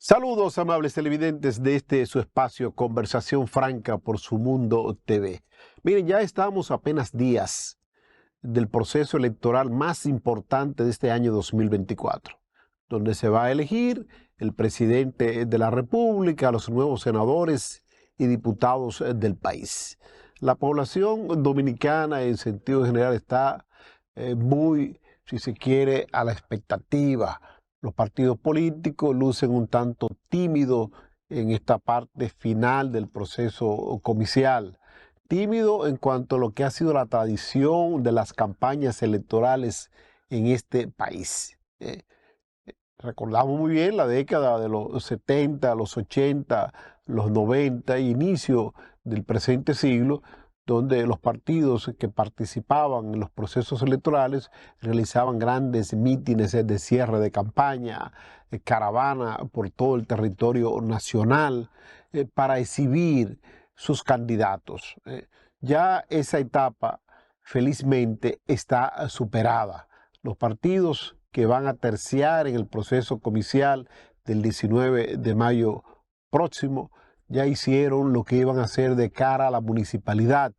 Saludos, amables televidentes de este su espacio Conversación Franca por Su Mundo TV. Miren, ya estamos a apenas días del proceso electoral más importante de este año 2024, donde se va a elegir el presidente de la República, los nuevos senadores y diputados del país. La población dominicana en sentido general está muy, si se quiere, a la expectativa. Los partidos políticos lucen un tanto tímidos en esta parte final del proceso comicial. Tímido en cuanto a lo que ha sido la tradición de las campañas electorales en este país. Recordamos muy bien la década de los 70, los 80, los 90 y inicio del presente siglo, donde los partidos que participaban en los procesos electorales realizaban grandes mítines de cierre de campaña, caravana por todo el territorio nacional para exhibir sus candidatos. Ya esa etapa, felizmente, está superada. Los partidos que van a terciar en el proceso comicial del 19 de mayo próximo ya hicieron lo que iban a hacer de cara a la municipalidad.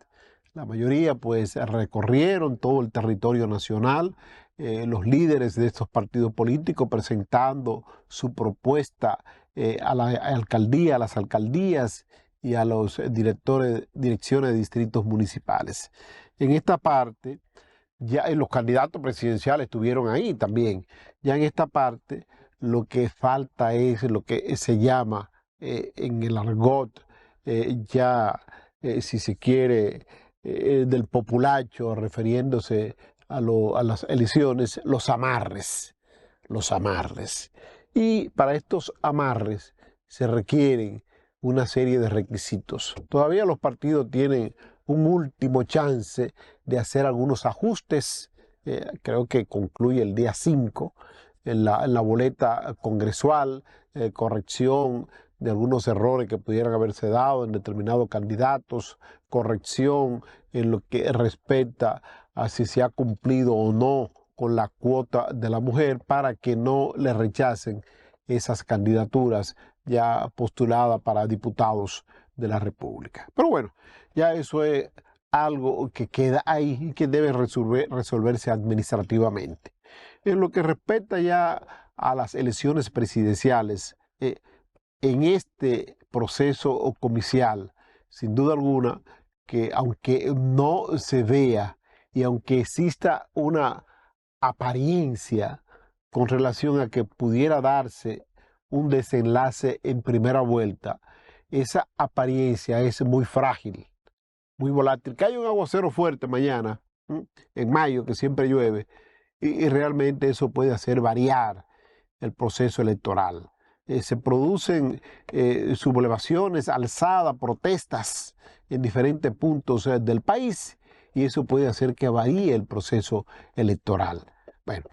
La mayoría pues recorrieron todo el territorio nacional, los líderes de estos partidos políticos presentando su propuesta a la alcaldía, a las alcaldías y a los direcciones de distritos municipales. En esta parte, ya los candidatos presidenciales estuvieron ahí también. Ya en esta parte lo que falta es lo que se llama en el argot, si se quiere, del populacho, refiriéndose a las elecciones, los amarres, los amarres. Y para estos amarres se requieren una serie de requisitos. Todavía los partidos tienen un último chance de hacer algunos ajustes, creo que concluye el día 5, en la boleta congresual, corrección de algunos errores que pudieran haberse dado en determinados candidatos, corrección en lo que respecta a si se ha cumplido o no con la cuota de la mujer para que no le rechacen esas candidaturas ya postuladas para diputados de la República. Pero bueno, ya eso es algo que queda ahí y que debe resolverse administrativamente. En lo que respecta ya a las elecciones presidenciales, en este proceso comicial, sin duda alguna, que aunque no se vea y aunque exista una apariencia con relación a que pudiera darse un desenlace en primera vuelta, esa apariencia es muy frágil, muy volátil. Que hay un aguacero fuerte mañana, en mayo, que siempre llueve, y realmente eso puede hacer variar el proceso electoral. Se producen sublevaciones, alzadas, protestas en diferentes puntos del país y eso puede hacer que varíe el proceso electoral. Bueno,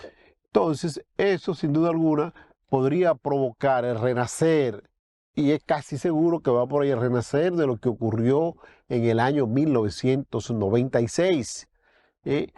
entonces eso sin duda alguna podría provocar el renacer, y es casi seguro que va por ahí el renacer de lo que ocurrió en el año 1996. El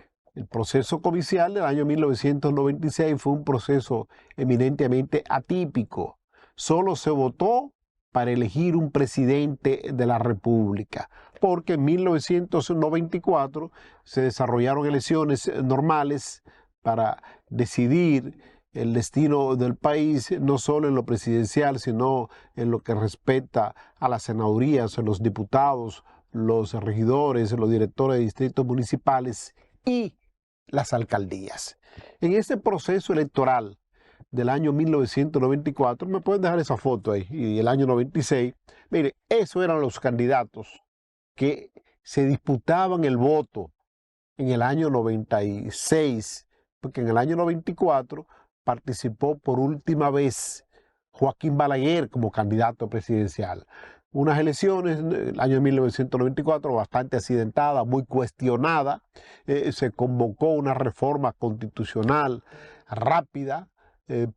proceso comicial del año 1996 fue un proceso eminentemente atípico. Solo se votó para elegir un presidente de la República, porque en 1994 se desarrollaron elecciones normales para decidir el destino del país, no solo en lo presidencial, sino en lo que respecta a las senadurías, a los diputados, los regidores, los directores de distritos municipales y las alcaldías. En este proceso electoral del año 1994, me pueden dejar esa foto ahí, y el año 96, mire, esos eran los candidatos que se disputaban el voto en el año 96, porque en el año 94 participó por última vez Joaquín Balaguer como candidato presidencial. Unas elecciones en el año 1994 bastante accidentadas, muy cuestionada. Se convocó una reforma constitucional rápida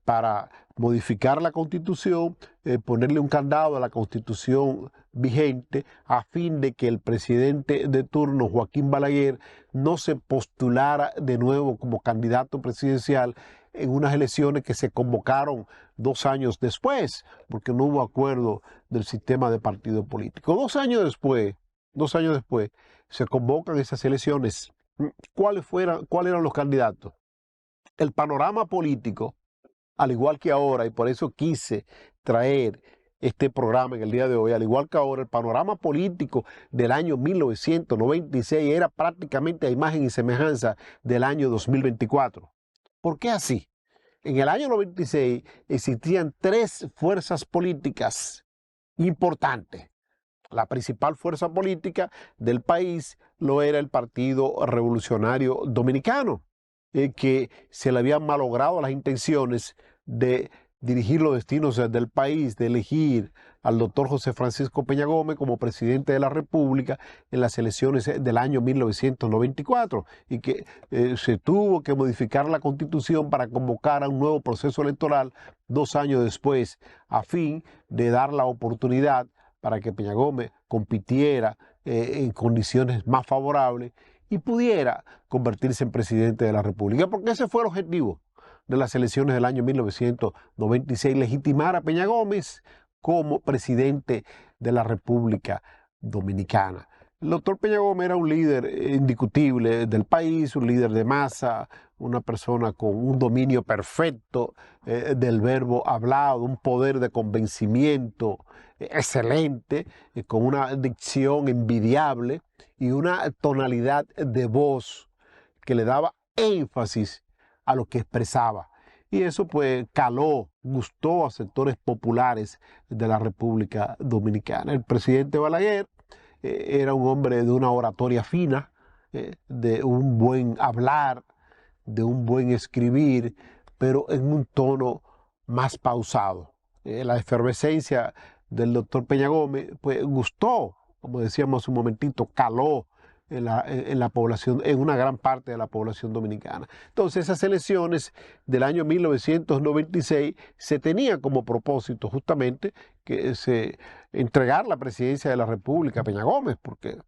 para modificar la Constitución, ponerle un candado a la Constitución vigente a fin de que el presidente de turno, Joaquín Balaguer, no se postulara de nuevo como candidato presidencial en unas elecciones que se convocaron 2 años después, porque no hubo acuerdo del sistema de partido político. 2 años después, se convocan esas elecciones. ¿Cuáles eran los candidatos? El panorama político, al igual que ahora, y por eso quise traer este programa en el día de hoy, al igual que ahora, el panorama político del año 1996 era prácticamente a imagen y semejanza del año 2024. ¿Por qué así? En el año 96 existían tres fuerzas políticas importantes. La principal fuerza política del país lo era el Partido Revolucionario Dominicano, que se le habían malogrado las intenciones de dirigir los destinos del país, de elegir al doctor José Francisco Peña Gómez como presidente de la República en las elecciones del año 1994 y que se tuvo que modificar la Constitución para convocar a un nuevo proceso electoral 2 años después, a fin de dar la oportunidad para que Peña Gómez compitiera en condiciones más favorables y pudiera convertirse en presidente de la República, porque ese fue el objetivo de las elecciones del año 1996, legitimar a Peña Gómez como presidente de la República Dominicana. El doctor Peña Gómez era un líder indiscutible del país, un líder de masa, una persona con un dominio perfecto del verbo hablado, un poder de convencimiento excelente, con una dicción envidiable y una tonalidad de voz que le daba énfasis a lo que expresaba. Y eso pues caló, gustó a sectores populares de la República Dominicana. El presidente Balaguer era un hombre de una oratoria fina, de un buen hablar, de un buen escribir, pero en un tono más pausado. La efervescencia del doctor Peña Gómez pues gustó, como decíamos un momentito, caló en la población, en una gran parte de la población dominicana. Entonces, esas elecciones del año 1996 se tenían como propósito justamente que se entregar la presidencia de la República a Peña Gómez, porque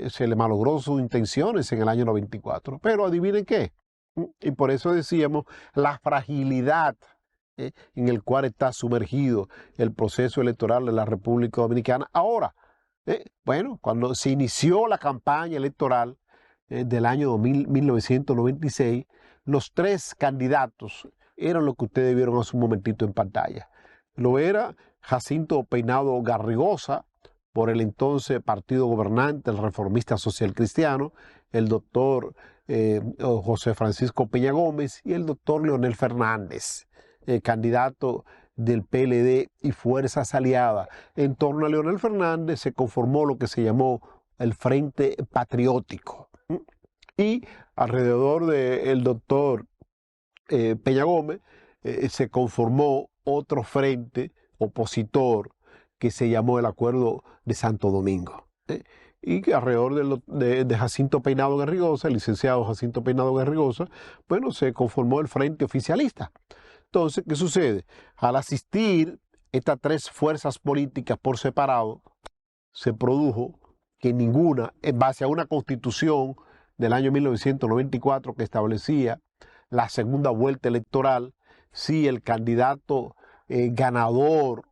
se le malogró sus intenciones en el año 94. Pero adivinen qué, y por eso decíamos la fragilidad en el cual está sumergido el proceso electoral de la República Dominicana ahora. Bueno, cuando se inició la campaña electoral del año 1996, los tres candidatos eran lo que ustedes vieron hace un momentito en pantalla. Lo era Jacinto Peinado Garrigosa, por el entonces partido gobernante, el Reformista Social Cristiano, el doctor José Francisco Peña Gómez y el doctor Leonel Fernández, candidato del PLD y fuerzas aliadas. En torno a Leonel Fernández se conformó lo que se llamó el Frente Patriótico. Y alrededor del doctor Peña Gómez se conformó otro frente opositor que se llamó el Acuerdo de Santo Domingo. Y que alrededor de Jacinto Peinado Garrigosa, el licenciado Jacinto Peinado Garrigosa, bueno, se conformó el Frente Oficialista. Entonces, ¿qué sucede? Al asistir estas tres fuerzas políticas por separado, se produjo que ninguna, en base a una constitución del año 1994 que establecía la segunda vuelta electoral, si el candidato ganador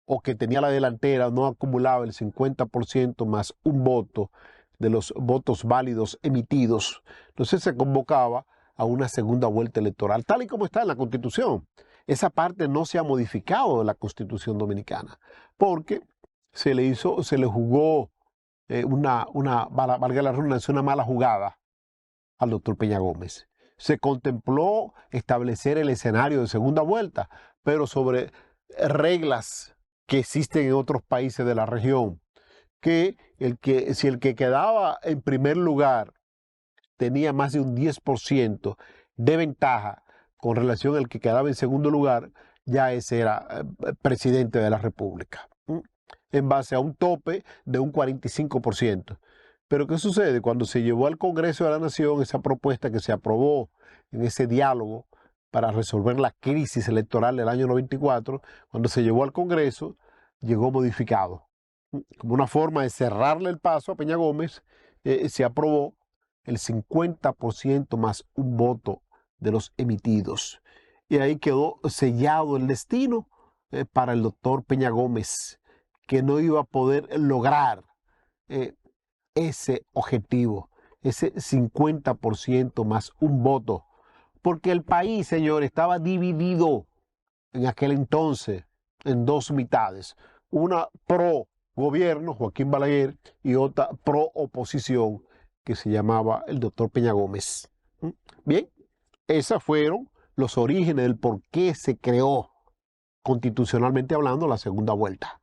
o que tenía la delantera no acumulaba el 50% más un voto de los votos válidos emitidos, entonces se convocaba a una segunda vuelta electoral, tal y como está en la Constitución. Esa parte no se ha modificado de la Constitución dominicana, porque se le jugó valga la redundancia, una mala jugada al doctor Peña Gómez. Se contempló establecer el escenario de segunda vuelta, pero sobre reglas que existen en otros países de la región, que si el que quedaba en primer lugar tenía más de un 10% de ventaja con relación al que quedaba en segundo lugar, ya ese era presidente de la República, en base a un tope de un 45%. Pero ¿qué sucede? Cuando se llevó al Congreso de la Nación esa propuesta que se aprobó en ese diálogo para resolver la crisis electoral del año 94, cuando se llevó al Congreso, llegó modificado. Como una forma de cerrarle el paso a Peña Gómez, se aprobó el 50% más un voto de los emitidos. y ahí quedó sellado el destino para el doctor Peña Gómez, que no iba a poder lograr eh, ese objetivo, ese 50% más un voto, porque el país, señor, estaba dividido en aquel entonces en dos mitades, una pro gobierno, Joaquín Balaguer, y otra pro oposición, que se llamaba el doctor Peña Gómez. Bien, esos fueron los orígenes del por qué se creó constitucionalmente hablando la segunda vuelta.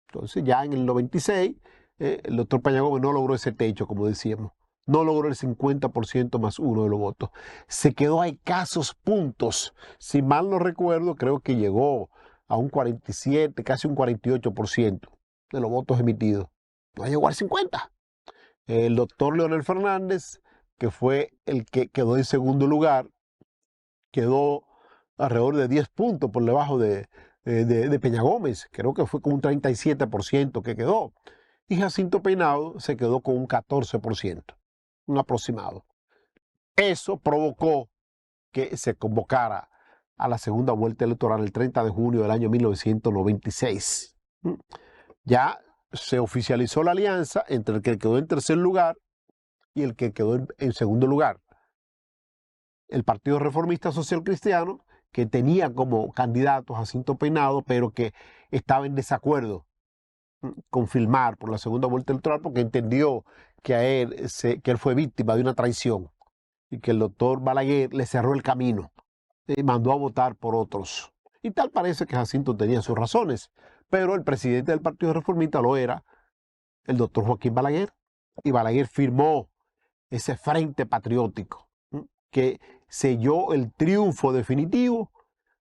Entonces ya en el 96, el doctor Peña Gómez no logró ese techo, como decíamos. No logró el 50% más uno de los votos. Se quedó a escasos puntos. Si mal no recuerdo, creo que llegó a un 47, casi un 48% de los votos emitidos. No llegó al 50%. El doctor Leonel Fernández, que fue el que quedó en segundo lugar, quedó alrededor de 10 puntos por debajo de Peña Gómez. Creo que fue con un 37% que quedó. Y Jacinto Peinado se quedó con un 14%, un aproximado. Eso provocó que se convocara a la segunda vuelta electoral el 30 de junio del año 1996. Ya se oficializó la alianza entre el que quedó en tercer lugar y el que quedó en segundo lugar. El Partido Reformista Social Cristiano, que tenía como candidato a Jacinto Peinado, pero que estaba en desacuerdo con firmar por la segunda vuelta electoral porque entendió que él fue víctima de una traición y que el doctor Balaguer le cerró el camino y mandó a votar por otros. Y tal parece que Jacinto tenía sus razones, pero el presidente del Partido Reformista lo era el doctor Joaquín Balaguer, y Balaguer firmó ese frente patriótico que selló el triunfo definitivo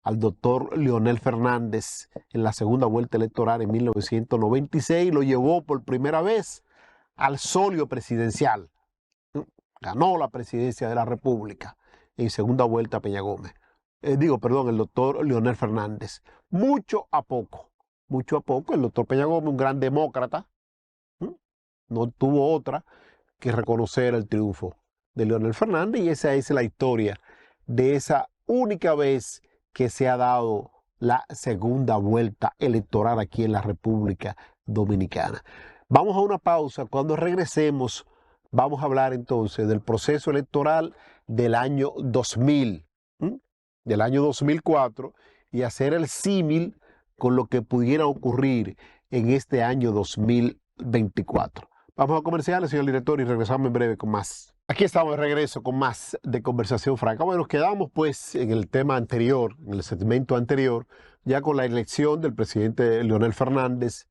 al doctor Leonel Fernández en la segunda vuelta electoral en 1996, lo llevó por primera vez al solio presidencial. Ganó la presidencia de la República en segunda vuelta Peña Gómez. El doctor Leonel Fernández. Mucho a poco, el doctor Peña Gómez, un gran demócrata, no tuvo otra que reconocer el triunfo de Leonel Fernández, y esa es la historia de esa única vez que se ha dado la segunda vuelta electoral aquí en la República Dominicana. Vamos a una pausa. Cuando regresemos, vamos a hablar entonces del proceso electoral del año 2000, del año 2004, y hacer el símil con lo que pudiera ocurrir en este año 2024. Vamos a comerciales, señor director, y regresamos en breve con más. Aquí estamos de regreso con más de Conversación Franca. Bueno, nos quedamos pues en el tema anterior, en el segmento anterior, ya con la elección del presidente Leonel Fernández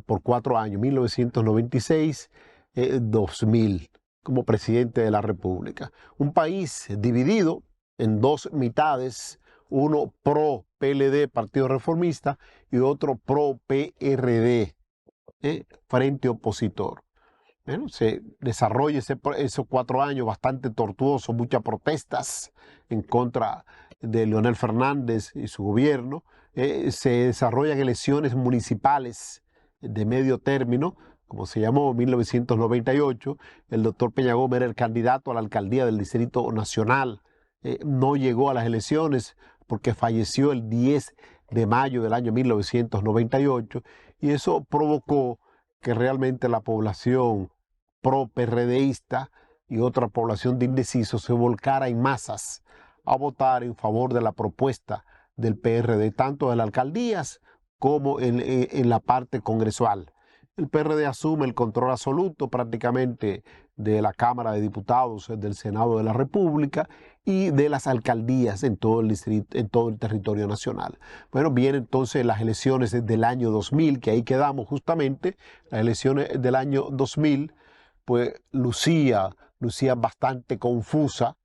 por 4 años, 1996-2000, como presidente de la República. Un país dividido en dos mitades, uno pro PLD, Partido Reformista, y otro pro PRD, Frente Opositor. Bueno, se desarrolla esos 4 años bastante tortuosos, muchas protestas en contra de Leonel Fernández y su gobierno. Se desarrollan elecciones municipales de medio término, como se llamó en 1998. El doctor Peña Gómez era el candidato a la alcaldía del Distrito Nacional. No llegó a las elecciones porque falleció el 10 de mayo del año 1998, y eso provocó que realmente la población pro-PRDista y otra población de indecisos se volcara en masas a votar en favor de la propuesta del PRD, tanto en las alcaldías como en la parte congresual. El PRD asume el control absoluto prácticamente de la Cámara de Diputados, del Senado de la República y de las alcaldías en todo el distrito, en todo el territorio nacional. Bueno, vienen entonces las elecciones del año 2000, que ahí quedamos justamente. Las elecciones del año 2000, pues lucía bastante confusa.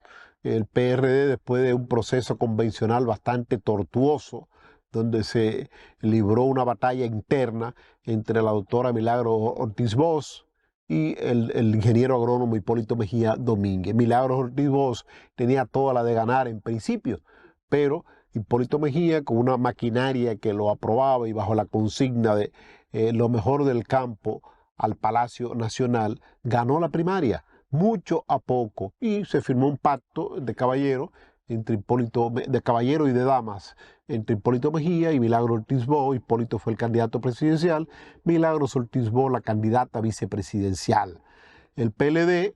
El PRD, después de un proceso convencional bastante tortuoso, donde se libró una batalla interna entre la doctora Milagro Ortiz Bosch y el ingeniero agrónomo Hipólito Mejía Domínguez. Milagro Ortiz Bosch tenía toda la de ganar en principio, pero Hipólito Mejía, con una maquinaria que lo aprobaba y bajo la consigna de lo mejor del campo al Palacio Nacional, ganó la primaria, mucho a poco, y se firmó un pacto de caballero entre Hipólito, de caballeros y de damas, entre Hipólito Mejía y Milagro Ortiz Bó. Hipólito fue el candidato presidencial, Milagros Ortiz Bó la candidata vicepresidencial. El PLD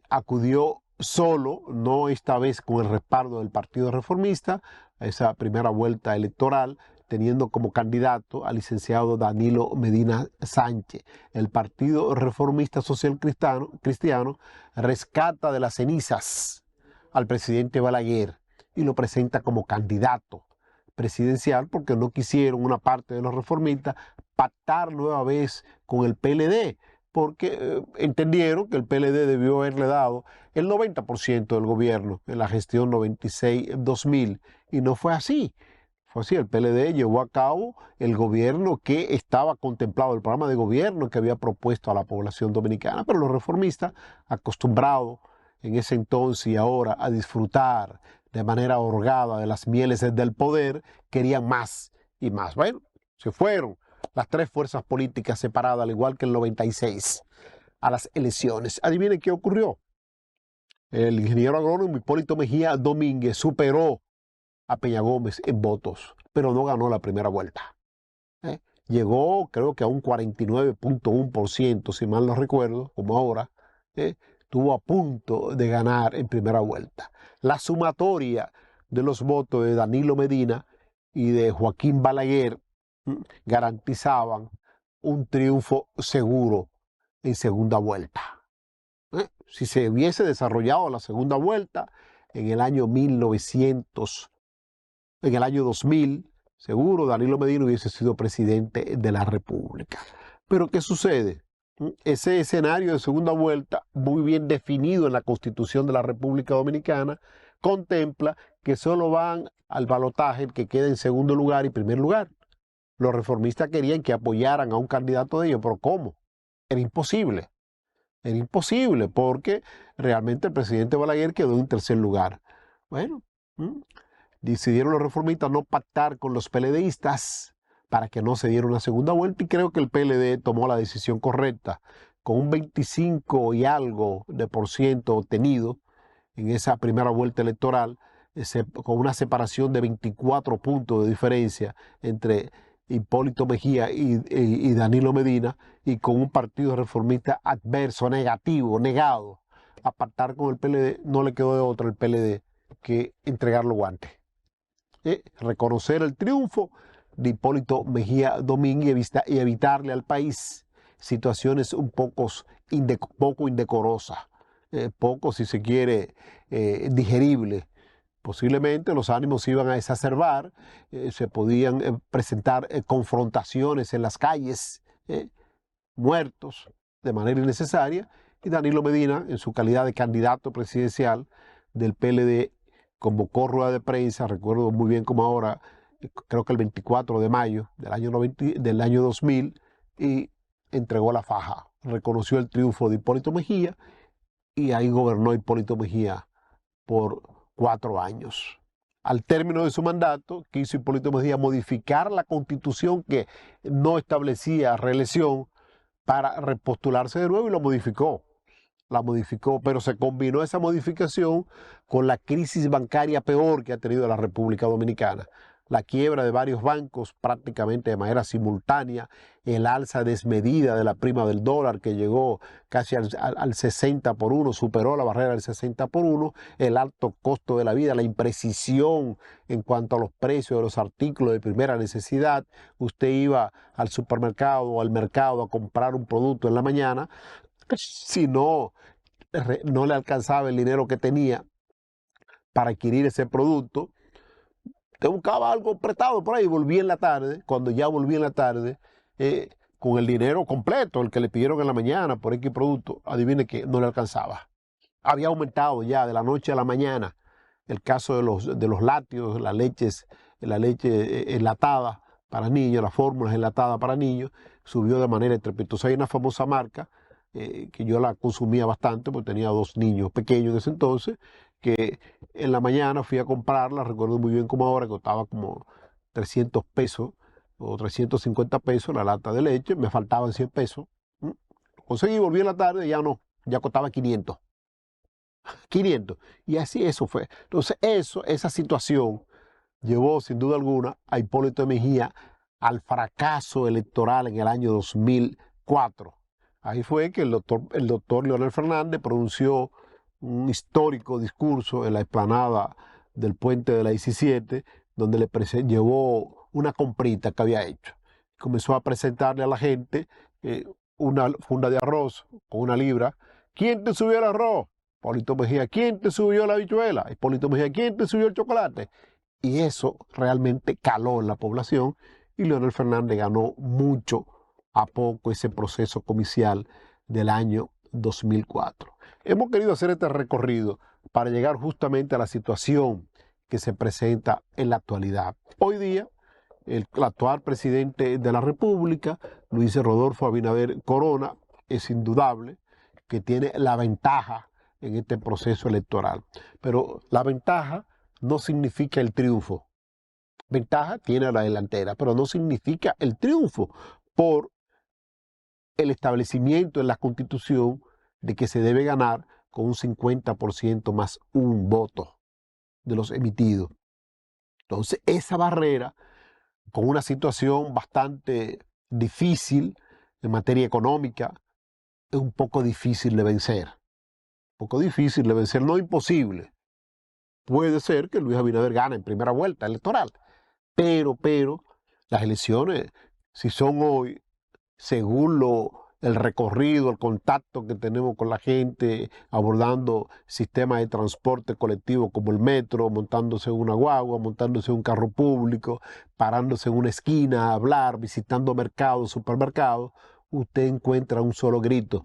acudió solo, no esta vez con el respaldo del Partido Reformista, a esa primera vuelta electoral, teniendo como candidato al licenciado Danilo Medina Sánchez. El Partido Reformista Social Cristiano rescata de las cenizas al presidente Balaguer y lo presenta como candidato presidencial porque no quisieron una parte de los reformistas pactar nueva vez con el PLD, porque entendieron que el PLD debió haberle dado el 90% del gobierno en la gestión 96-2000 y no fue así. Fue así, el PLD llevó a cabo el gobierno que estaba contemplado, el programa de gobierno que había propuesto a la población dominicana, pero los reformistas, acostumbrados en ese entonces y ahora a disfrutar de manera ahorgada de las mieles del poder, querían más y más. Bueno, se fueron las tres fuerzas políticas separadas, al igual que el 96, a las elecciones. Adivinen qué ocurrió. El ingeniero agrónomo Hipólito Mejía Domínguez superó a Peña Gómez en votos, pero no ganó la primera vuelta. Llegó creo que a un 49.1%, si mal no recuerdo, como ahora, estuvo a punto de ganar en primera vuelta. La sumatoria de los votos de Danilo Medina y de Joaquín Balaguer garantizaban un triunfo seguro en segunda vuelta. Si se hubiese desarrollado la segunda vuelta en el año 2000, seguro Danilo Medina hubiese sido presidente de la República. Pero ¿qué sucede? Ese escenario de segunda vuelta, muy bien definido en la Constitución de la República Dominicana, contempla que solo van al balotaje el que queda en segundo lugar y primer lugar. Los reformistas querían que apoyaran a un candidato de ellos, pero ¿cómo? Era imposible. Era imposible porque realmente el presidente Balaguer quedó en tercer lugar. Bueno, decidieron los reformistas no pactar con los PLDistas para que no se diera una segunda vuelta y creo que el PLD tomó la decisión correcta. Con un 25 y algo de por ciento obtenido en esa primera vuelta electoral, con una separación de 24 puntos de diferencia entre Hipólito Mejía y Danilo Medina, y con un partido reformista adverso, negativo, negado a pactar con el PLD, no le quedó de otra al PLD que entregar los guantes. Reconocer el triunfo de Hipólito Mejía Domínguez y evitarle al país situaciones un poco indecorosas, poco, si se quiere, digeribles. Posiblemente los ánimos se iban a exacerbar, se podían presentar confrontaciones en las calles, muertos de manera innecesaria, y Danilo Medina, en su calidad de candidato presidencial del PLD, convocó rueda de prensa, recuerdo muy bien como ahora, creo que el 24 de mayo del año 2000, y entregó la faja, reconoció el triunfo de Hipólito Mejía, y ahí gobernó Hipólito Mejía por 4 años. Al término de su mandato, quiso Hipólito Mejía modificar la constitución que no establecía reelección para repostularse de nuevo y lo modificó. La modificó, pero se combinó esa modificación con la crisis bancaria peor que ha tenido la República Dominicana. La quiebra de varios bancos prácticamente de manera simultánea, el alza desmedida de la prima del dólar que llegó casi al 60 por 1, superó la barrera del 60 por 1, el alto costo de la vida, la imprecisión en cuanto a los precios de los artículos de primera necesidad. Usted iba al supermercado o al mercado a comprar un producto en la mañana, si no le alcanzaba el dinero que tenía para adquirir ese producto, te buscaba algo prestado por ahí, volví en la tarde, cuando ya volví en la tarde, con el dinero completo, el que le pidieron en la mañana por X producto, adivine que no le alcanzaba. Había aumentado ya de la noche a la mañana el caso de los lácteos, la leche enlatada para niños, las fórmulas enlatadas para niños, subió de manera estrepitosa. Hay una famosa marca que yo la consumía bastante porque tenía 2 niños pequeños en ese entonces, que en la mañana fui a comprarla, recuerdo muy bien como ahora, que costaba como 300 pesos o 350 pesos la lata de leche, me faltaban 100 pesos. Conseguí, volví en la tarde, ya no, ya costaba 500. 500. Y así eso fue. Entonces esa situación llevó sin duda alguna a Hipólito Mejía al fracaso electoral en el año 2004. Ahí fue que el doctor Leonel Fernández pronunció un histórico discurso en la explanada del puente de la 17, donde llevó una comprita que había hecho. Comenzó a presentarle a la gente una funda de arroz con una libra. ¿Quién te subió el arroz? Hipólito Mejía. ¿Quién te subió la habichuela? Hipólito Mejía. ¿Quién te subió el chocolate? Y eso realmente caló en la población y Leonel Fernández ganó mucho a poco ese proceso comicial del año 2004. Hemos querido hacer este recorrido para llegar justamente a la situación que se presenta en la actualidad. Hoy día, el actual presidente de la República, Luis Rodolfo Abinader Corona, es indudable que tiene la ventaja en este proceso electoral. Pero la ventaja no significa el triunfo. Ventaja tiene a la delantera, pero no significa el triunfo por el establecimiento en la Constitución de que se debe ganar con un 50% más un voto de los emitidos. Entonces, esa barrera, con una situación bastante difícil en materia económica, es un poco difícil de vencer. Un poco difícil de vencer, no imposible. Puede ser que Luis Abinader gane en primera vuelta electoral, pero las elecciones, si son hoy, según el recorrido, el contacto que tenemos con la gente, abordando sistemas de transporte colectivo como el metro, montándose en una guagua, montándose en un carro público, parándose en una esquina a hablar, visitando mercados, supermercados, usted encuentra un solo grito: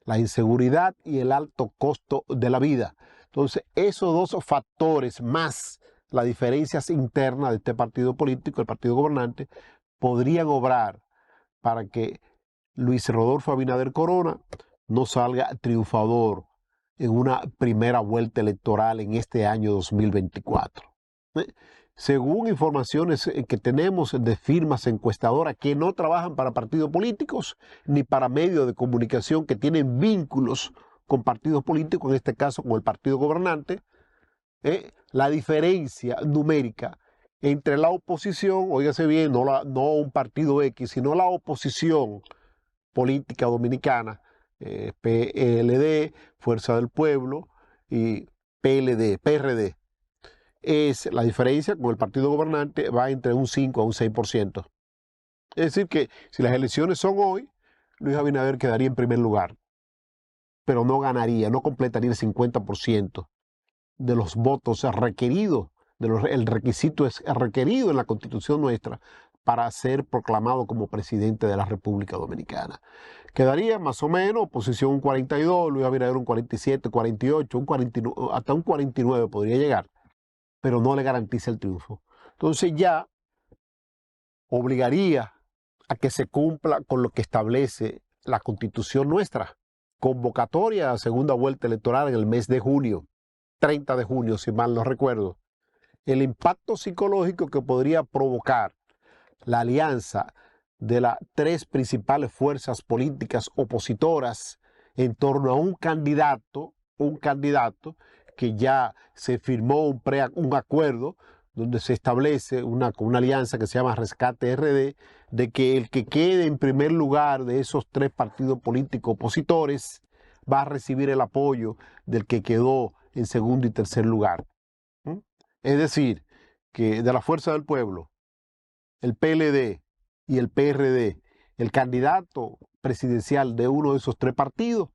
la inseguridad y el alto costo de la vida. Entonces, esos dos factores, más las diferencias internas de este partido político, el partido gobernante, podrían obrar para que Luis Rodolfo Abinader Corona no salga triunfador en una primera vuelta electoral en este año 2024. Según informaciones que tenemos de firmas encuestadoras que no trabajan para partidos políticos ni para medios de comunicación que tienen vínculos con partidos políticos, en este caso con el partido gobernante, la diferencia numérica entre la oposición, óigase bien, no un partido X, sino la oposición política dominicana, PLD, Fuerza del Pueblo y PRD, es la diferencia con el partido gobernante va entre un 5 a un 6%. Es decir que si las elecciones son hoy, Luis Abinader quedaría en primer lugar, pero no ganaría, no completaría el 50% de los votos requeridos, el requisito es requerido en la Constitución nuestra para ser proclamado como presidente de la República Dominicana. Quedaría más o menos oposición un 42, Luis Abinader un 47, 48, hasta un 49 podría llegar, pero no le garantiza el triunfo. Entonces ya obligaría a que se cumpla con lo que establece la Constitución nuestra. Convocatoria a segunda vuelta electoral en el mes de junio, 30 de junio, si mal no recuerdo. El impacto psicológico que podría provocar la alianza de las tres principales fuerzas políticas opositoras en torno a un candidato que ya se firmó un acuerdo donde se establece una alianza que se llama Rescate RD, de que el que quede en primer lugar de esos tres partidos políticos opositores va a recibir el apoyo del que quedó en segundo y tercer lugar. Es decir, que de la Fuerza del Pueblo, el PLD y el PRD, el candidato presidencial de uno de esos tres partidos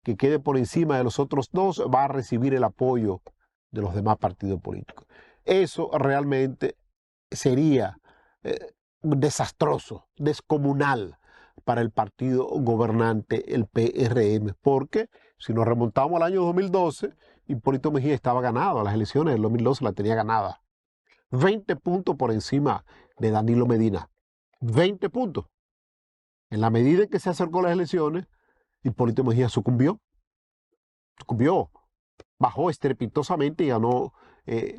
que quede por encima de los otros dos va a recibir el apoyo de los demás partidos políticos. Eso realmente sería desastroso, descomunal para el partido gobernante, el PRM, porque si nos remontamos al año 2012, Hipólito Mejía estaba ganado, a las elecciones del 2012 la tenía ganada. 20 puntos por encima de Danilo Medina. 20 puntos. En la medida en que se acercó a las elecciones, Hipólito Mejía sucumbió, bajó estrepitosamente y ganó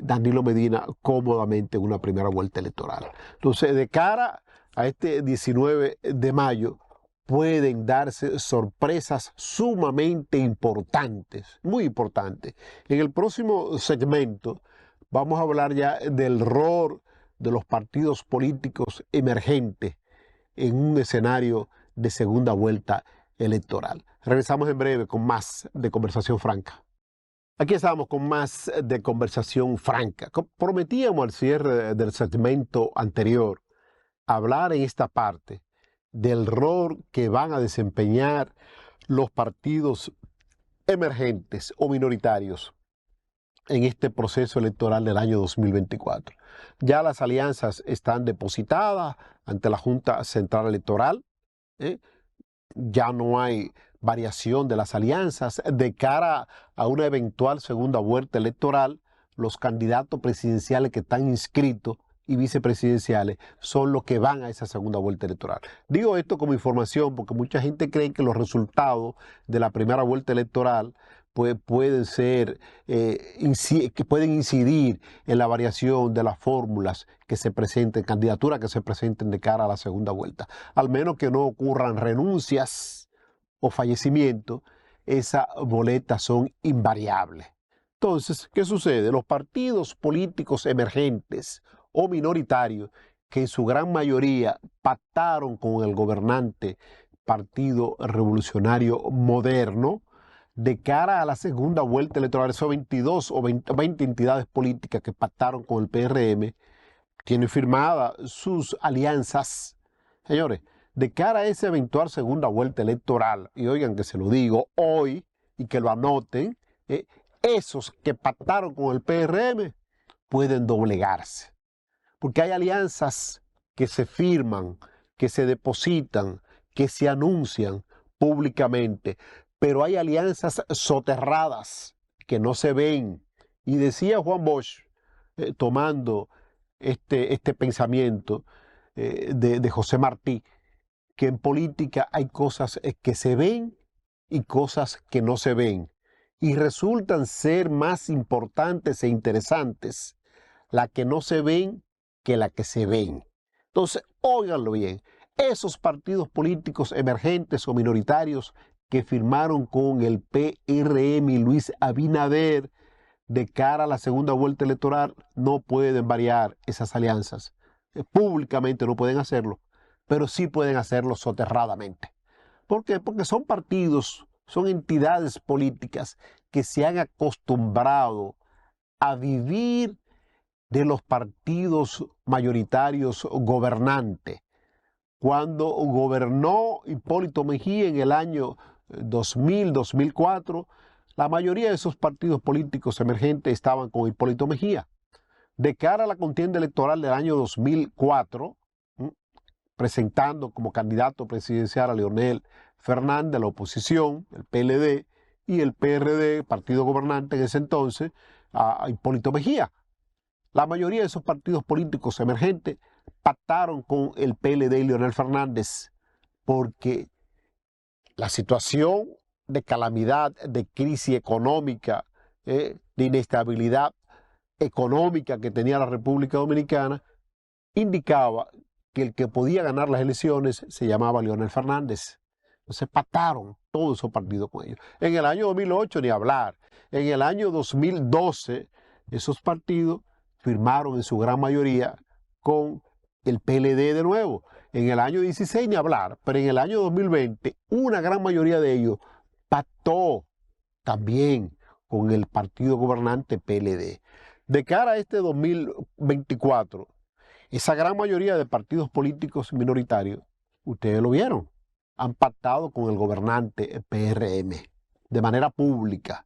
Danilo Medina cómodamente en una primera vuelta electoral. Entonces, de cara a este 19 de mayo, pueden darse sorpresas sumamente importantes, muy importantes. En el próximo segmento vamos a hablar ya del rol de los partidos políticos emergentes en un escenario de segunda vuelta electoral. Regresamos en breve con más de Conversación Franca. Aquí estamos con más de Conversación Franca. Prometíamos al cierre del segmento anterior hablar en esta parte del rol que van a desempeñar los partidos emergentes o minoritarios en este proceso electoral del año 2024. Ya las alianzas están depositadas ante la Junta Central Electoral. Ya no hay variación de las alianzas. De cara a una eventual segunda vuelta electoral, los candidatos presidenciales que están inscritos y vicepresidenciales son los que van a esa segunda vuelta electoral. Digo esto como información porque mucha gente cree que los resultados de la primera vuelta electoral pues, pueden incidir en la variación de las fórmulas que se presenten, candidaturas que se presenten de cara a la segunda vuelta. Al menos que no ocurran renuncias o fallecimientos, esas boletas son invariables. Entonces, ¿qué sucede? Los partidos políticos emergentes o minoritarios, que en su gran mayoría pactaron con el gobernante Partido Revolucionario Moderno, de cara a la segunda vuelta electoral, esos 22 o 20 entidades políticas que pactaron con el PRM, tienen firmadas sus alianzas. Señores, de cara a esa eventual segunda vuelta electoral, y oigan que se lo digo hoy y que lo anoten, esos que pactaron con el PRM pueden doblegarse. Porque hay alianzas que se firman, que se depositan, que se anuncian públicamente, pero hay alianzas soterradas que no se ven. Y decía Juan Bosch, tomando este pensamiento de José Martí, que en política hay cosas que se ven y cosas que no se ven. Y resultan ser más importantes e interesantes las que no se ven que las que se ven. Entonces, óiganlo bien, esos partidos políticos emergentes o minoritarios que firmaron con el PRM y Luis Abinader de cara a la segunda vuelta electoral no pueden variar esas alianzas. Públicamente no pueden hacerlo, pero sí pueden hacerlo soterradamente. ¿Por qué? Porque son partidos, son entidades políticas que se han acostumbrado a vivir de los partidos mayoritarios gobernantes. Cuando gobernó Hipólito Mejía en el año 2000-2004, la mayoría de esos partidos políticos emergentes estaban con Hipólito Mejía. De cara a la contienda electoral del año 2004, presentando como candidato presidencial a Leonel Fernández, la oposición, el PLD, y el PRD, partido gobernante en ese entonces, a Hipólito Mejía. La mayoría de esos partidos políticos emergentes pactaron con el PLD y Leonel Fernández porque la situación de calamidad, de crisis económica, de inestabilidad económica que tenía la República Dominicana, indicaba que el que podía ganar las elecciones se llamaba Leonel Fernández. Entonces pactaron todos esos partidos con ellos. En el año 2008 ni hablar. En el año 2012 esos partidos firmaron en su gran mayoría con el PLD de nuevo. En el año 16 ni hablar, pero en el año 2020 una gran mayoría de ellos pactó también con el partido gobernante PLD. De cara a este 2024, esa gran mayoría de partidos políticos minoritarios, ustedes lo vieron, han pactado con el gobernante PRM de manera pública,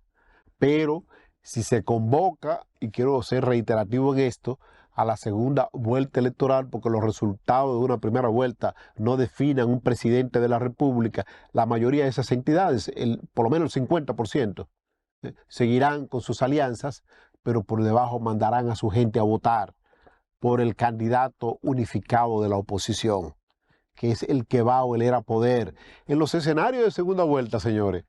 pero si se convoca, y quiero ser reiterativo en esto, a la segunda vuelta electoral, porque los resultados de una primera vuelta no definan un presidente de la República, la mayoría de esas entidades, por lo menos el 50%, seguirán con sus alianzas, pero por debajo mandarán a su gente a votar por el candidato unificado de la oposición, que es el que va a oler a poder. En los escenarios de segunda vuelta, señores,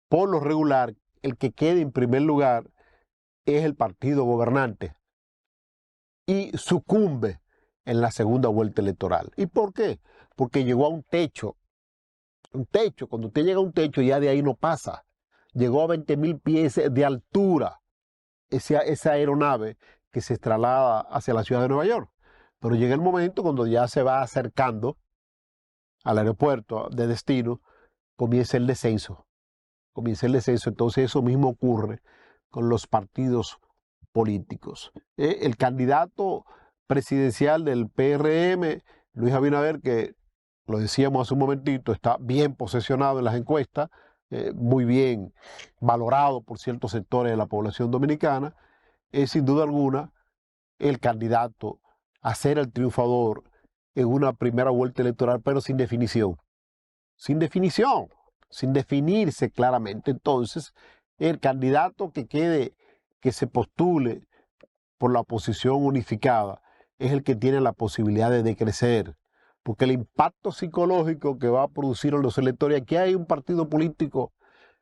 por lo regular, el que quede en primer lugar es el partido gobernante y sucumbe en la segunda vuelta electoral. ¿Y por qué? Porque llegó a un techo Un techo, cuando usted llega a un techo ya de ahí no pasa. Llegó a 20.000 pies de altura esa aeronave que se traslada hacia la ciudad de Nueva York. Pero llega el momento cuando ya se va acercando al aeropuerto de destino, comienza el descenso. Comienza el descenso. Entonces eso mismo ocurre con los partidos políticos. El candidato presidencial del PRM, Luis Abinader, que lo decíamos hace un momentito, está bien posesionado en las encuestas, muy bien valorado por ciertos sectores de la población dominicana, es sin duda alguna el candidato a ser el triunfador en una primera vuelta electoral, pero sin definición. Sin definición, sin definirse claramente. Entonces, el candidato que se postule por la oposición unificada es el que tiene la posibilidad de decrecer, porque el impacto psicológico que va a producir en los electores, aquí hay un partido político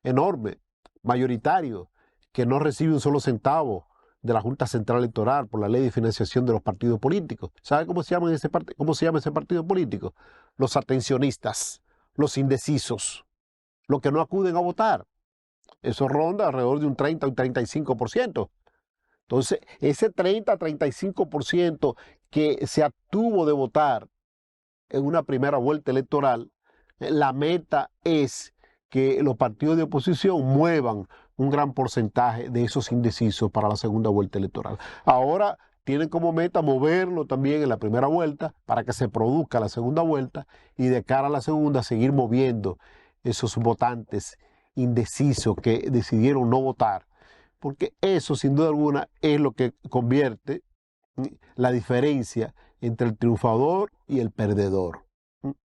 enorme, mayoritario, que no recibe un solo centavo de la Junta Central Electoral por la ley de financiación de los partidos políticos. ¿Sabe cómo se llama ese partido político? Los atencionistas, los indecisos, los que no acuden a votar. Eso ronda alrededor de un 30 o un 35%. Entonces, ese 30-35% que se abstuvo de votar en una primera vuelta electoral, la meta es que los partidos de oposición muevan un gran porcentaje de esos indecisos para la segunda vuelta electoral. Ahora tienen como meta moverlo también en la primera vuelta para que se produzca la segunda vuelta y de cara a la segunda seguir moviendo esos votantes indecisos que decidieron no votar, porque eso sin duda alguna es lo que convierte la diferencia entre el triunfador y el perdedor.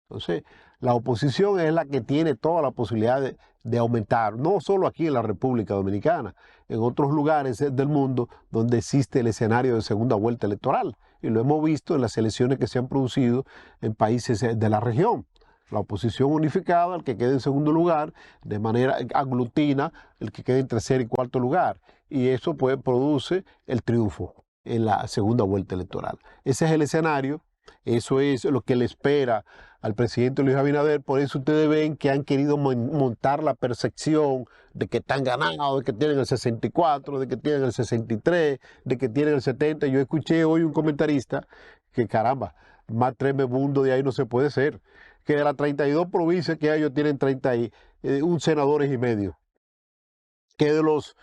Entonces, la oposición es la que tiene toda la posibilidad de aumentar, no solo aquí en la República Dominicana, en otros lugares del mundo donde existe el escenario de segunda vuelta electoral. Y lo hemos visto en las elecciones que se han producido en países de la región. La oposición unificada, el que quede en segundo lugar, de manera aglutina el que quede en tercer y cuarto lugar. Y eso pues produce el triunfo en la segunda vuelta electoral. Ese es el escenario, eso es lo que le espera al presidente Luis Abinader. Por eso ustedes ven que han querido montar la percepción de que están ganados, de que tienen el 64, de que tienen el 63, de que tienen el 70. Yo escuché hoy un comentarista que caramba, más tremebundo de ahí no se puede ser, que de las 32 provincias que hay, ellos tienen 31 senadores y medio, que de los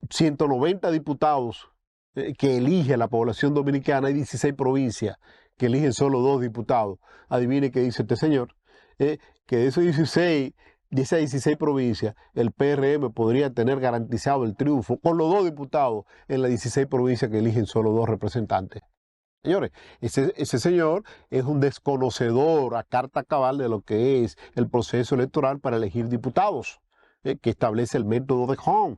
190 diputados que elige la población dominicana, hay 16 provincias que eligen solo 2 diputados. Adivine qué dice este señor, que de esos 16, de esas 16 provincias, el PRM podría tener garantizado el triunfo con los 2 diputados en las 16 provincias que eligen solo 2 representantes. Señores, ese señor es un desconocedor a carta cabal de lo que es el proceso electoral para elegir diputados, que establece el método de Hong.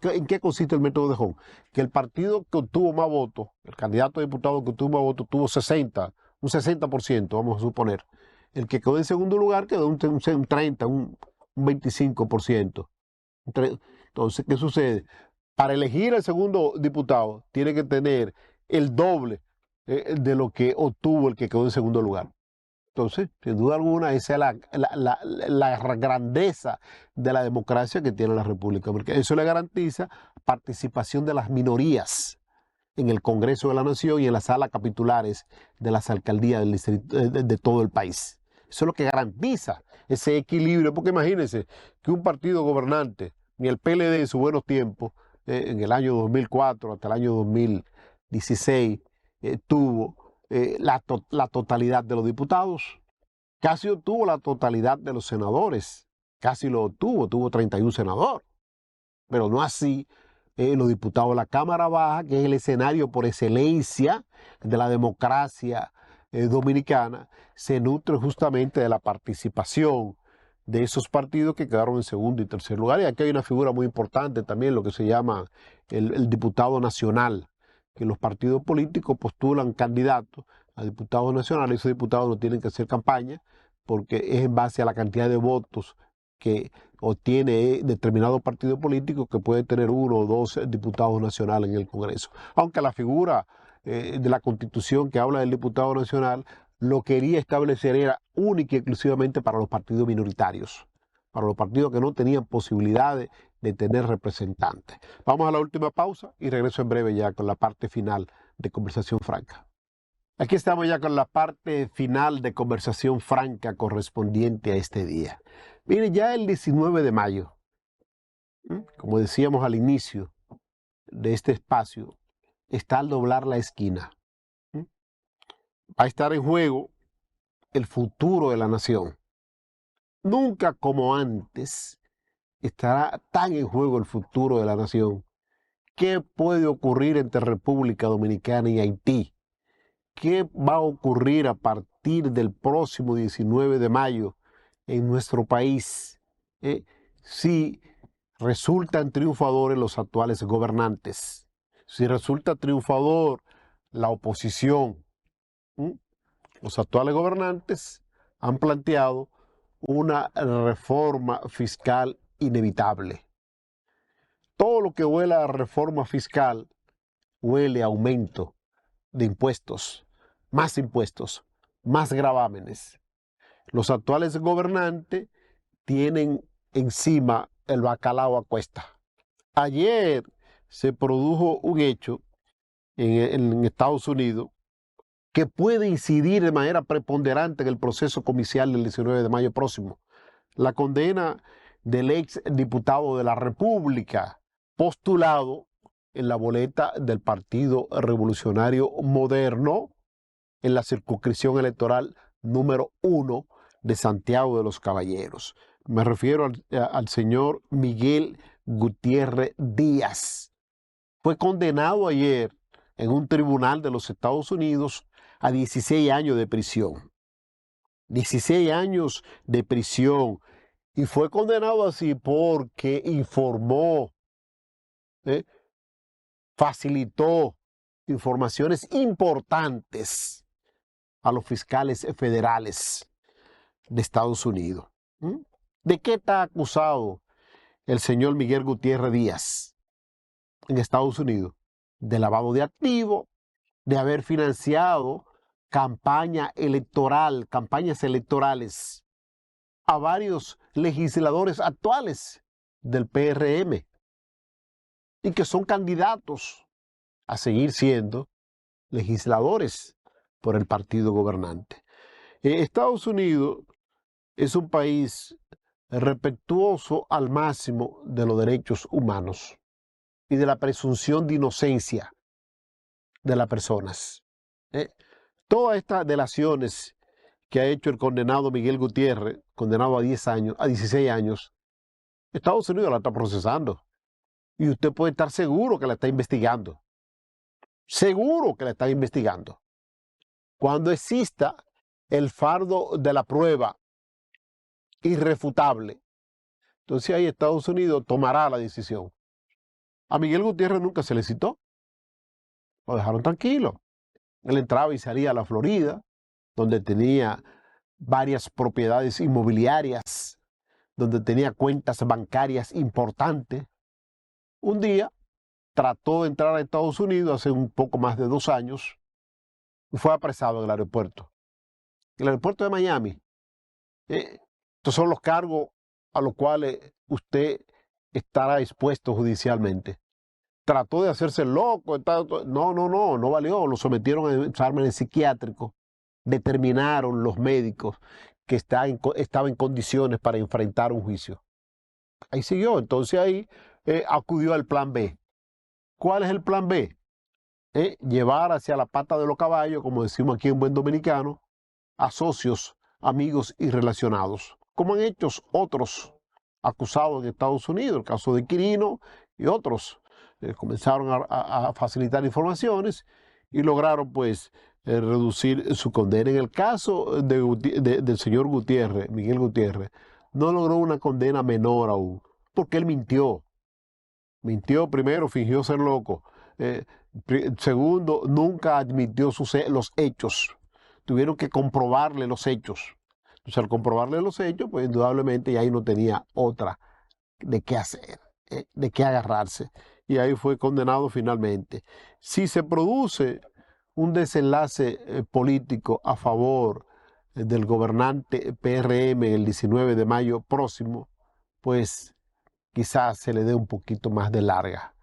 ¿En qué consiste el método de Hong? Que el partido que obtuvo más votos, el candidato a diputado que obtuvo más votos, tuvo 60, un 60%, vamos a suponer. El que quedó en segundo lugar quedó un 30, un 25%. Entonces, ¿qué sucede? Para elegir al segundo diputado, tiene que tener el doble de lo que obtuvo el que quedó en segundo lugar. Entonces, sin duda alguna, esa es la grandeza de la democracia que tiene la República, porque eso le garantiza participación de las minorías en el Congreso de la Nación y en las salas capitulares de las alcaldías del distrito, de todo el país. Eso es lo que garantiza ese equilibrio, porque imagínense que un partido gobernante, ni el PLD en sus buenos tiempos, en el año 2004 hasta el año 2016, tuvo la totalidad de los diputados, casi obtuvo la totalidad de los senadores, casi lo obtuvo, tuvo 31 senadores, pero no así los diputados de la Cámara Baja, que es el escenario por excelencia de la democracia dominicana, se nutre justamente de la participación de esos partidos que quedaron en segundo y tercer lugar. Y aquí hay una figura muy importante también, lo que se llama el diputado nacional, que los partidos políticos postulan candidatos a diputados nacionales. Esos diputados no tienen que hacer campaña porque es en base a la cantidad de votos que obtiene determinado partido político, que puede tener 1 o 2 diputados nacionales en el Congreso. Aunque la figura de la Constitución que habla del diputado nacional lo quería establecer era única y exclusivamente para los partidos minoritarios, para los partidos que no tenían posibilidades de tener representantes. Vamos a la última pausa y regreso en breve ya con la parte final de Conversación Franca. Aquí estamos ya con la parte final de Conversación Franca correspondiente a este día. Mire, ya el 19 de mayo, como decíamos al inicio de este espacio, está al doblar la esquina. Va a estar en juego el futuro de la nación. Nunca como antes estará tan en juego el futuro de la nación. ¿Qué puede ocurrir entre República Dominicana y Haití? ¿Qué va a ocurrir a partir del próximo 19 de mayo en nuestro país? Si resultan triunfadores los actuales gobernantes, si resulta triunfador la oposición, los actuales gobernantes han planteado una reforma fiscal inevitable. Todo lo que huele a reforma fiscal huele a aumento de impuestos, más gravámenes. Los actuales gobernantes tienen encima el bacalao a cuesta. Ayer se produjo un hecho en Estados Unidos que puede incidir de manera preponderante en el proceso comicial del 19 de mayo próximo. La condena del ex diputado de la República, postulado en la boleta del Partido Revolucionario Moderno en la circunscripción electoral número 1 de Santiago de los Caballeros. Me refiero al señor Miguel Gutiérrez Díaz. Fue condenado ayer en un tribunal de los Estados Unidos a 16 años de prisión. 16 años de prisión. Y fue condenado así porque informó, facilitó informaciones importantes a los fiscales federales de Estados Unidos. ¿De qué está acusado el señor Miguel Gutiérrez Díaz en Estados Unidos? De lavado de activos, de haber financiado campañas electorales a varios legisladores actuales del PRM y que son candidatos a seguir siendo legisladores por el partido gobernante. Estados Unidos es un país respetuoso al máximo de los derechos humanos y de la presunción de inocencia de las personas. Todas estas delaciones que ha hecho el condenado Miguel Gutiérrez, condenado a 10 años, a 16 años, Estados Unidos la está procesando. Y usted puede estar seguro que la está investigando. Seguro que la está investigando. Cuando exista el fardo de la prueba irrefutable, entonces ahí Estados Unidos tomará la decisión. A Miguel Gutiérrez nunca se le citó. Lo dejaron tranquilo. Él entraba y salía a la Florida, donde tenía varias propiedades inmobiliarias, donde tenía cuentas bancarias importantes. Un día trató de entrar a Estados Unidos hace un poco más de 2 años y fue apresado en el aeropuerto. El aeropuerto de Miami. Estos son los cargos a los cuales usted estará expuesto judicialmente. Trató de hacerse loco. No valió. Lo sometieron a exámenes psiquiátricos. Determinaron los médicos que estaba en condiciones para enfrentar un juicio. Ahí siguió. Entonces ahí acudió al plan B. ¿Cuál es el plan B? Llevar hacia la pata de los caballos, como decimos aquí en buen dominicano, a socios, amigos y relacionados, como han hecho otros acusados en Estados Unidos, el caso de Quirino y otros. Comenzaron a facilitar informaciones y lograron pues reducir su condena. En el caso del señor Gutiérrez, Miguel Gutiérrez, no logró una condena menor aún, porque él mintió. Mintió primero, fingió ser loco. Segundo, nunca admitió los hechos. Tuvieron que comprobarle los hechos. Entonces, al comprobarle los hechos, pues indudablemente ya ahí no tenía otra de qué hacer, de qué agarrarse. Y ahí fue condenado finalmente. Si se produce un desenlace político a favor del gobernante PRM el 19 de mayo próximo, pues quizás se le dé un poquito más de larga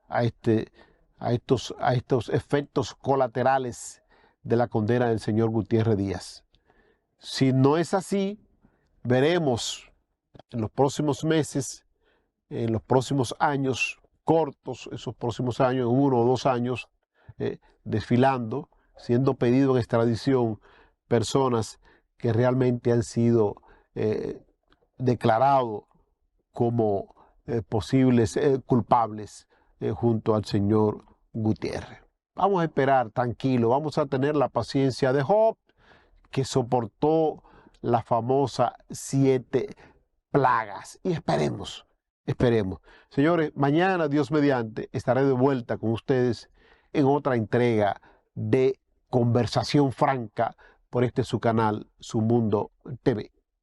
a, a estos efectos colaterales de la condena del señor Gutiérrez Díaz. Si no es así, veremos en los próximos meses, en los próximos años cortos, esos próximos años, 1 o 2 años, desfilando, siendo pedido en extradición personas que realmente han sido declarados como posibles culpables junto al señor Gutiérrez. Vamos a esperar tranquilo, vamos a tener la paciencia de Job, que soportó la famosa 7 plagas. Y esperemos. Señores, mañana, Dios mediante, estaré de vuelta con ustedes en otra entrega de Conversación Franca por su canal, Su Mundo TV.